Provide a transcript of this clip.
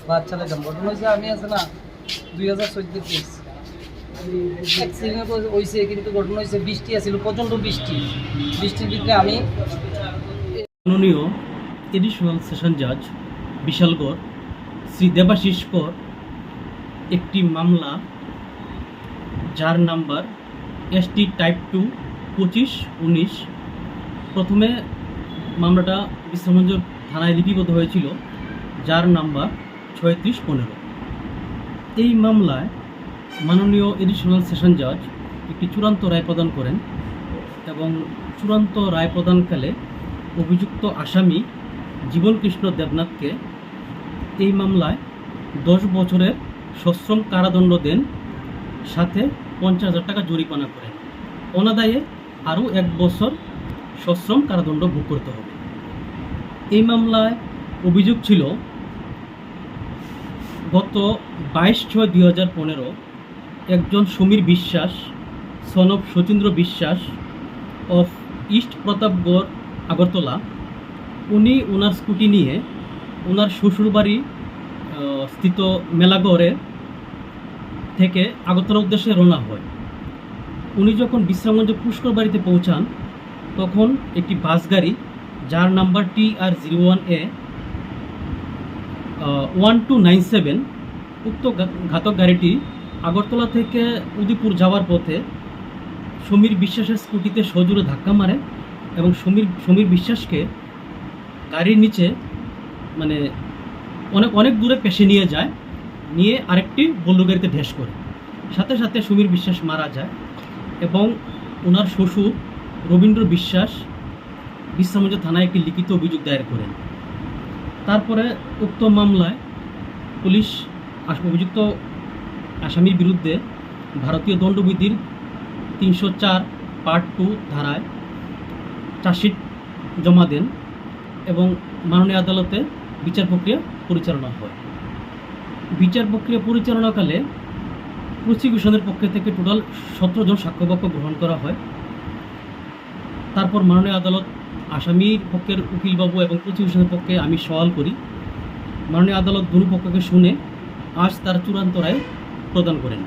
বাচ্চা লেখাম ঘটনা হয়েছে আমি আছে না 2014 কেস অ্যাক্সিডেন্ট হয়েছে, কিন্তু ঘটনা হয়েছে বৃষ্টি আছিল, প্রচণ্ড বৃষ্টির ভিতরে আমি মাননীয় এডিশনাল সেশন জাজ বিশালগড় শ্রী দেবাশিস কর একটি মামলা যার নাম্বার ST টাইপ 2 2519 প্রথমে মামলাটা বিশ্রামগঞ্জ থানায় লিপিবদ্ধ হয়েছিল, যার নাম্বার 3615। এই মামলায় মাননীয় এডিশনাল সেশন জাজ একটি চূড়ান্ত রায় প্রদান করেন এবং চূড়ান্ত রায় প্রদানকালে অভিযুক্ত আসামি জীবনকৃষ্ণ দেবনাথকে এই মামলায় 10 বছরের সশ্রম কারাদণ্ড দেন, সাথে 50,000 টাকা জরিমানা করেন। অনাদায়ে আরও 1 বছর সশ্রম কারাদণ্ড ভোগ করতে হবে। এই মামলায় অভিযোগ ছিল গত 22/6/2015 একজন সমীর বিশ্বাস সন অফ শচীন্দ্র বিশ্বাস অফ ইস্ট প্রতাপগড় আগরতলা, উনি ওনার স্কুটি নিয়ে ওনার শ্বশুরবাড়ি স্থিত মেলাগড়ে থেকে আগরতলা উদ্দেশ্যে রওনা হয়। উনি যখন বিশ্রামগঞ্জ পুষ্কর বাড়িতে পৌঁছান তখন একটি বাস গাড়ি যার নাম্বার TR01A 1297, উক্ত ঘাতক গাড়িটি আগরতলা থেকে উদয়পুর যাওয়ার পথে সমীর বিশ্বাসের স্কুটিতে সজোরে ধাক্কা মারে এবং সমীর বিশ্বাসকে গাড়ির নিচে মানে অনেক দূরে পেশে নিয়ে যায়, নিয়ে আরেকটি বোলেরো গাড়িতে ঢেস করে। সাথে সাথে সমীর বিশ্বাস মারা যায় এবং ওনার শ্বশুর রবীন্দ্র বিশ্বাস বিশ্রামগঞ্জ থানায় একটি লিখিত অভিযোগ দায়ের করেন। তারপরে উক্ত মামলায় পুলিশ অভিযুক্ত আসামির বিরুদ্ধে ভারতীয় দণ্ডবিধির 304 পার্ট 2 ধারায় চার্জশিট জমা দেন এবং মাননীয় আদালতে বিচার প্রক্রিয়া পরিচালনা হয়। বিচার প্রক্রিয়া পরিচালনাকালে প্রসিকিউশনের পক্ষ থেকে টোটাল 17 জন সাক্ষ্যবাক্য গ্রহণ করা হয়। তারপর মাননীয় আদালত আসামির পক্ষের উকিলবাবু এবং প্রসিকিউশনের পক্ষে আমি সওয়াল করি। মাননীয় আদালত দুই পক্ষকে শুনে আজ তার চূড়ান্ত রায় প্রদান করেন।